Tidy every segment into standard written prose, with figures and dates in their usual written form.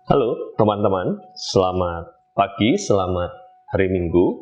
Halo teman-teman, selamat pagi, selamat hari Minggu,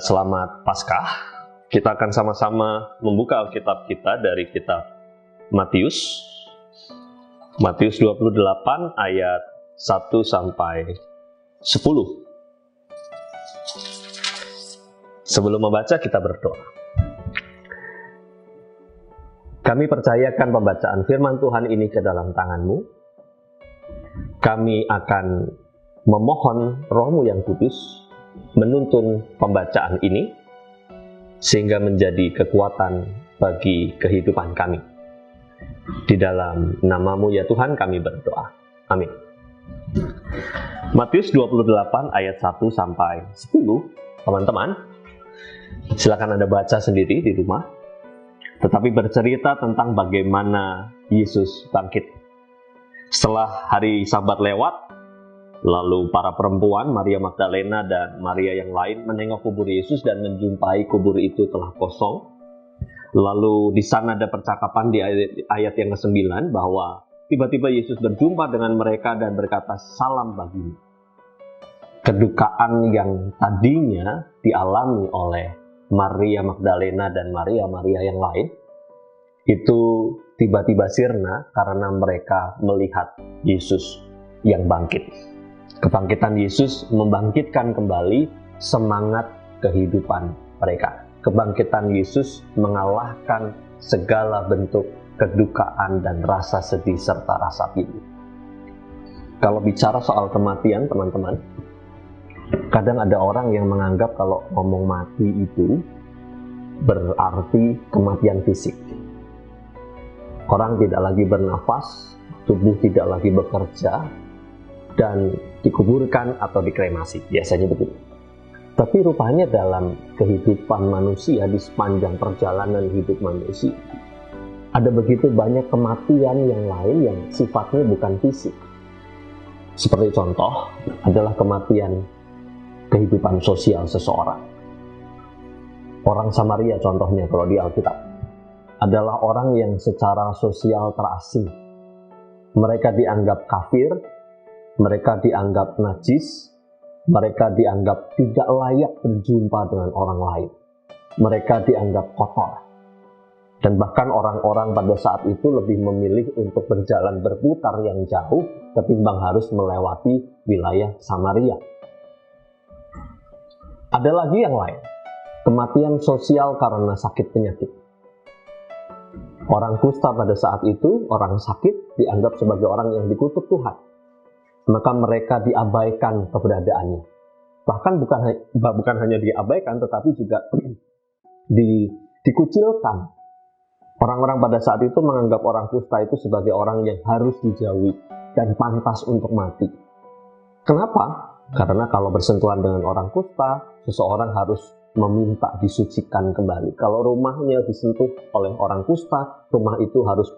selamat Paskah. Kita akan sama-sama membuka Alkitab kita dari kitab Matius 28 ayat 1 sampai 10. Sebelum membaca, kita berdoa. Kami percayakan pembacaan firman Tuhan ini ke dalam tangan-Mu. Kami akan memohon Roh-Mu yang kudus menuntun pembacaan ini sehingga menjadi kekuatan bagi kehidupan kami. Di dalam nama-Mu ya Tuhan kami berdoa. Amin. Matius 28 ayat 1 sampai 10. Teman-teman, silakan Anda baca sendiri di rumah. Tetapi bercerita tentang bagaimana Yesus bangkit. Setelah hari Sabat lewat, lalu para perempuan, Maria Magdalena dan Maria yang lain menengok kubur Yesus dan menjumpai kubur itu telah kosong. Lalu di sana ada percakapan di ayat yang ke-9 bahwa tiba-tiba Yesus berjumpa dengan mereka dan berkata, "Salam bagimu." Kedukaan yang tadinya dialami oleh Maria Magdalena dan Maria yang lain, itu tiba-tiba sirna karena mereka melihat Yesus yang bangkit. Kebangkitan Yesus membangkitkan kembali semangat kehidupan mereka. Kebangkitan Yesus mengalahkan segala bentuk kedukaan dan rasa sedih serta rasa pilu. Kalau bicara soal kematian, teman-teman, kadang ada orang yang menganggap kalau ngomong mati itu berarti kematian fisik. Orang tidak lagi bernafas, tubuh tidak lagi bekerja, dan dikuburkan atau dikremasi, biasanya begitu. Tapi rupanya dalam kehidupan manusia, di sepanjang perjalanan hidup manusia, ada begitu banyak kematian yang lain yang sifatnya bukan fisik. Seperti contoh adalah kematian kehidupan sosial seseorang. Orang Samaria contohnya kalau di Alkitab adalah orang yang secara sosial terasing. Mereka dianggap kafir, mereka dianggap najis, mereka dianggap tidak layak berjumpa dengan orang lain. Mereka dianggap kotor. Dan bahkan orang-orang pada saat itu lebih memilih untuk berjalan berputar yang jauh ketimbang harus melewati wilayah Samaria. Ada lagi yang lain, kematian sosial karena sakit penyakit. Orang kusta pada saat itu, orang sakit dianggap sebagai orang yang dikutuk Tuhan. Maka mereka diabaikan keberadaannya. Bahkan bukan hanya diabaikan, tetapi juga dikucilkan. Orang-orang pada saat itu menganggap orang kusta itu sebagai orang yang harus dijauhi dan pantas untuk mati. Kenapa? Karena kalau bersentuhan dengan orang kusta, seseorang harus meminta disucikan kembali. Kalau rumahnya disentuh oleh orang kusta, rumah itu harus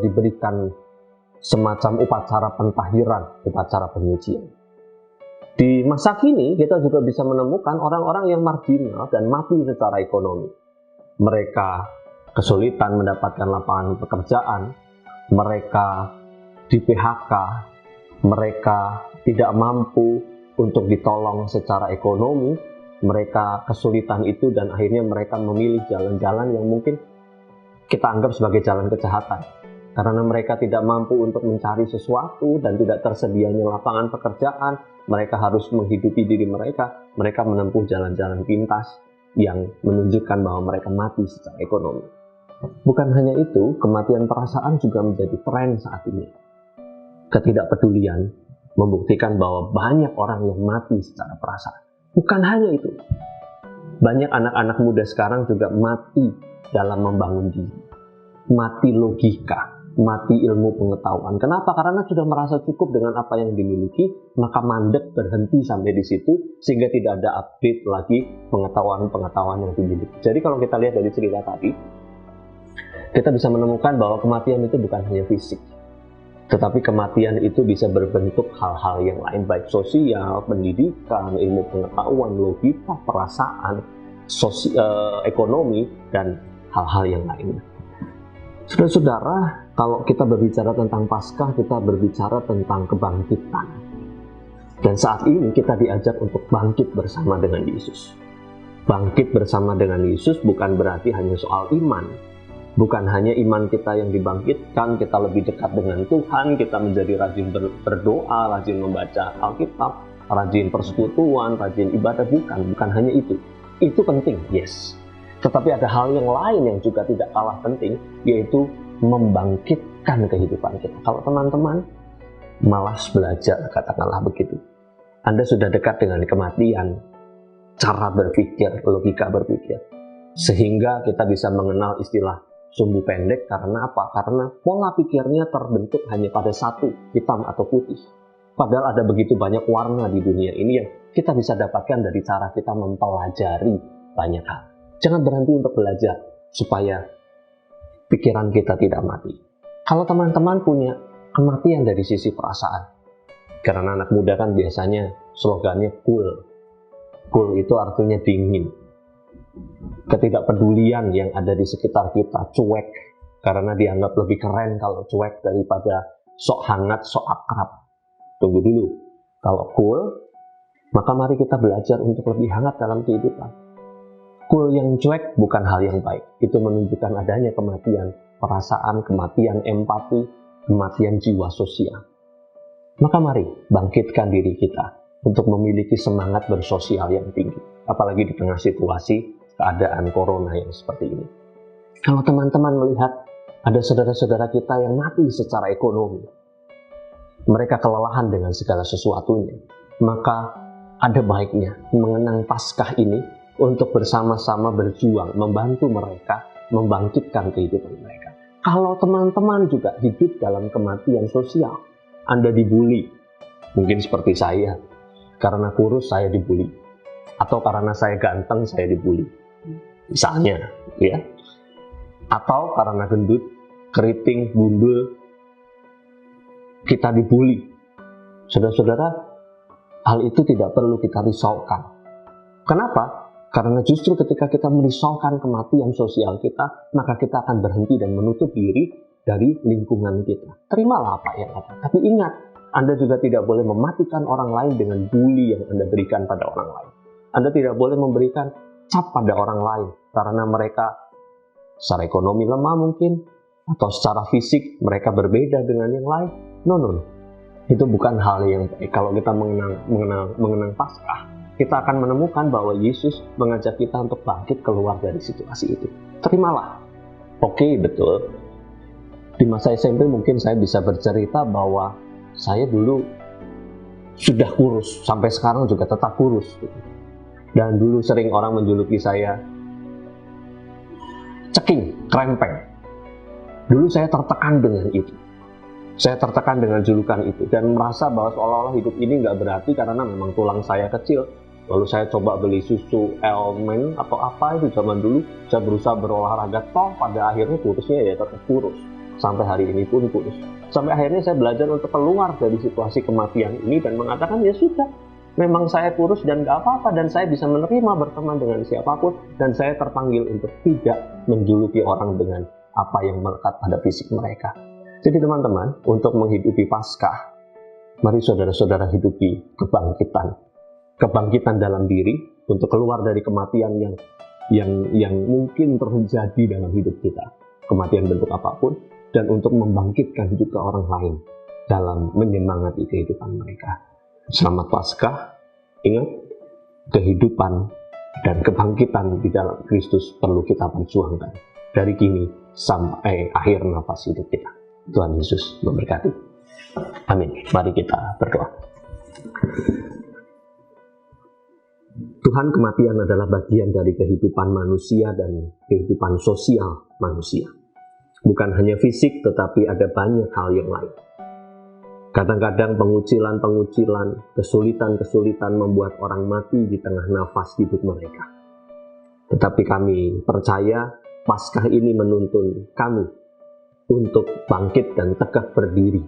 diberikan semacam upacara pentahiran, upacara penyucian. Di masa kini kita juga bisa menemukan orang-orang yang marginal dan mati secara ekonomi. Mereka kesulitan mendapatkan lapangan pekerjaan, mereka di PHK, mereka tidak mampu untuk ditolong secara ekonomi, mereka kesulitan itu dan akhirnya mereka memilih jalan-jalan yang mungkin kita anggap sebagai jalan kejahatan. Karena mereka tidak mampu untuk mencari sesuatu dan tidak tersedianya lapangan pekerjaan, mereka harus menghidupi diri mereka menempuh jalan-jalan pintas yang menunjukkan bahwa mereka mati secara ekonomi. Bukan hanya itu, kematian perasaan juga menjadi tren saat ini. Ketidakpedulian membuktikan bahwa banyak orang yang mati secara perasaan. Bukan hanya itu. Banyak anak-anak muda sekarang juga mati dalam membangun diri. Mati logika, mati ilmu pengetahuan. Kenapa? Karena sudah merasa cukup dengan apa yang dimiliki, maka mandek berhenti sampai di situ, sehingga tidak ada update lagi pengetahuan-pengetahuan yang dimiliki. Jadi kalau kita lihat dari cerita tadi, kita bisa menemukan bahwa kematian itu bukan hanya fisik. Tetapi kematian itu bisa berbentuk hal-hal yang lain, baik sosial, pendidikan, ilmu pengetahuan, logika, perasaan, ekonomi, dan hal-hal yang lainnya. Saudara-saudara, kalau kita berbicara tentang Paskah, kita berbicara tentang kebangkitan. Dan saat ini kita diajak untuk bangkit bersama dengan Yesus. Bangkit bersama dengan Yesus bukan berarti hanya soal iman. Bukan hanya iman kita yang dibangkitkan, kita lebih dekat dengan Tuhan, kita menjadi rajin berdoa, rajin membaca Alkitab, rajin persekutuan, rajin ibadah. Bukan hanya itu. Itu penting, yes. Tetapi ada hal yang lain yang juga tidak kalah penting, yaitu membangkitkan kehidupan kita. Kalau teman-teman malas belajar, katakanlah begitu, Anda sudah dekat dengan kematian, cara berpikir, logika berpikir, sehingga kita bisa mengenal istilah sumbu pendek. Karena apa? Karena pola pikirnya terbentuk hanya pada satu, hitam atau putih. Padahal ada begitu banyak warna di dunia ini yang kita bisa dapatkan dari cara kita mempelajari banyak hal. Jangan berhenti untuk belajar supaya pikiran kita tidak mati. Kalau teman-teman punya kematian dari sisi perasaan, karena anak muda kan biasanya slogannya cool. Cool itu artinya dingin. Ketidakpedulian yang ada di sekitar kita, cuek, karena dianggap lebih keren kalau cuek daripada sok hangat, sok akrab. Tunggu dulu, kalau cool, maka mari kita belajar untuk lebih hangat dalam kehidupan. Cool yang cuek bukan hal yang baik. Itu menunjukkan adanya kematian perasaan, kematian empati, kematian jiwa sosial. Maka mari bangkitkan diri kita untuk memiliki semangat bersosial yang tinggi. Apalagi di tengah situasi keadaan corona yang seperti ini. Kalau teman-teman melihat ada saudara-saudara kita yang mati secara ekonomi, mereka kelelahan dengan segala sesuatunya, maka ada baiknya mengenang Paskah ini untuk bersama-sama berjuang, membantu mereka, membangkitkan kehidupan mereka. Kalau teman-teman juga hidup dalam kematian sosial, Anda dibully, mungkin seperti saya, karena kurus saya dibully, atau karena saya ganteng saya dibully, misalnya, ya, atau karena gendut, keriting, gundul, kita dibully. Saudara-saudara, hal itu tidak perlu kita risaukan. Kenapa? Karena justru ketika kita merisaukan kematian sosial kita, maka kita akan berhenti dan menutup diri dari lingkungan kita. Terimalah apa yang ada. Tapi ingat, Anda juga tidak boleh mematikan orang lain dengan bully yang Anda berikan pada orang lain. Anda tidak boleh memberikan cap pada orang lain karena mereka secara ekonomi lemah mungkin, atau secara fisik mereka berbeda dengan yang lain. No. Itu bukan hal yang baik. Kalau kita mengenang Paskah, kita akan menemukan bahwa Yesus mengajak kita untuk bangkit keluar dari situasi itu. Terimalah. Oke, betul. Di masa SMP mungkin saya bisa bercerita bahwa saya dulu sudah kurus, sampai sekarang juga tetap kurus. Dan dulu sering orang menjuluki saya ceking, krempeng. Dulu saya tertekan dengan itu. Saya tertekan dengan julukan itu dan merasa bahwa seolah-olah hidup ini nggak berarti karena memang tulang saya kecil. Lalu saya coba beli susu Elmen atau apa itu zaman dulu. Saya berusaha berolahraga, toh pada akhirnya kurusnya ya tetap kurus. Sampai hari ini pun kurus. Sampai akhirnya saya belajar untuk keluar dari situasi kematian ini dan mengatakan ya sudah, memang saya kurus dan nggak apa-apa, dan saya bisa menerima berteman dengan siapapun, dan saya terpanggil untuk tidak menjuluki orang dengan apa yang melekat pada fisik mereka. Jadi teman-teman, untuk menghidupi Paskah, mari saudara-saudara hidupi kebangkitan dalam diri untuk keluar dari kematian yang mungkin terjadi dalam hidup kita, kematian bentuk apapun, dan untuk membangkitkan juga orang lain dalam menyemangati kehidupan mereka. Selamat Paskah. Ingat, kehidupan dan kebangkitan di dalam Kristus perlu kita perjuangkan dari kini sampai akhir nafas hidup kita. Tuhan Yesus memberkati. Amin. Mari kita berdoa. Tuhan, kematian adalah bagian dari kehidupan manusia dan kehidupan sosial manusia. Bukan hanya fisik, tetapi ada banyak hal yang lain. Kadang-kadang pengucilan, kesulitan-kesulitan membuat orang mati di tengah nafas hidup mereka. Tetapi kami percaya Paskah ini menuntun kami untuk bangkit dan tegak berdiri,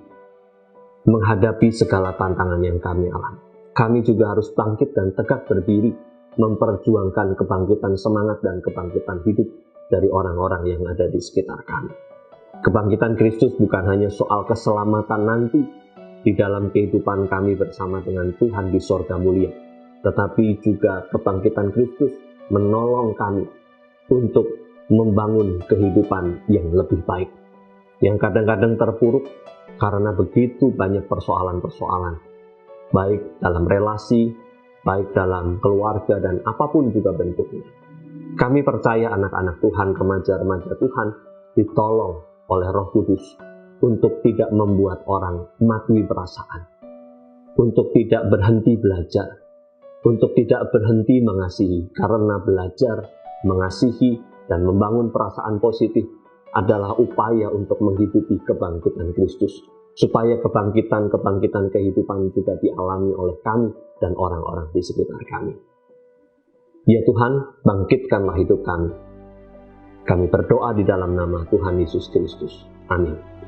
menghadapi segala tantangan yang kami alami. Kami juga harus bangkit dan tegak berdiri, memperjuangkan kebangkitan semangat dan kebangkitan hidup dari orang-orang yang ada di sekitar kami. Kebangkitan Kristus bukan hanya soal keselamatan nanti di dalam kehidupan kami bersama dengan Tuhan di sorga mulia, tetapi juga kebangkitan Kristus menolong kami untuk membangun kehidupan yang lebih baik, yang kadang-kadang terpuruk karena begitu banyak persoalan-persoalan, baik dalam relasi, baik dalam keluarga, dan apapun juga bentuknya. Kami percaya anak-anak Tuhan, remaja-remaja Tuhan ditolong oleh Roh Kudus untuk tidak membuat orang mati perasaan, untuk tidak berhenti belajar, untuk tidak berhenti mengasihi, karena belajar, mengasihi, dan membangun perasaan positif adalah upaya untuk menghidupi kebangkitan Kristus, supaya kebangkitan kehidupan juga dialami oleh kami dan orang-orang di sekitar kami. Ya Tuhan, bangkitkanlah hidup kami. Kami berdoa di dalam nama Tuhan Yesus Kristus. Amin.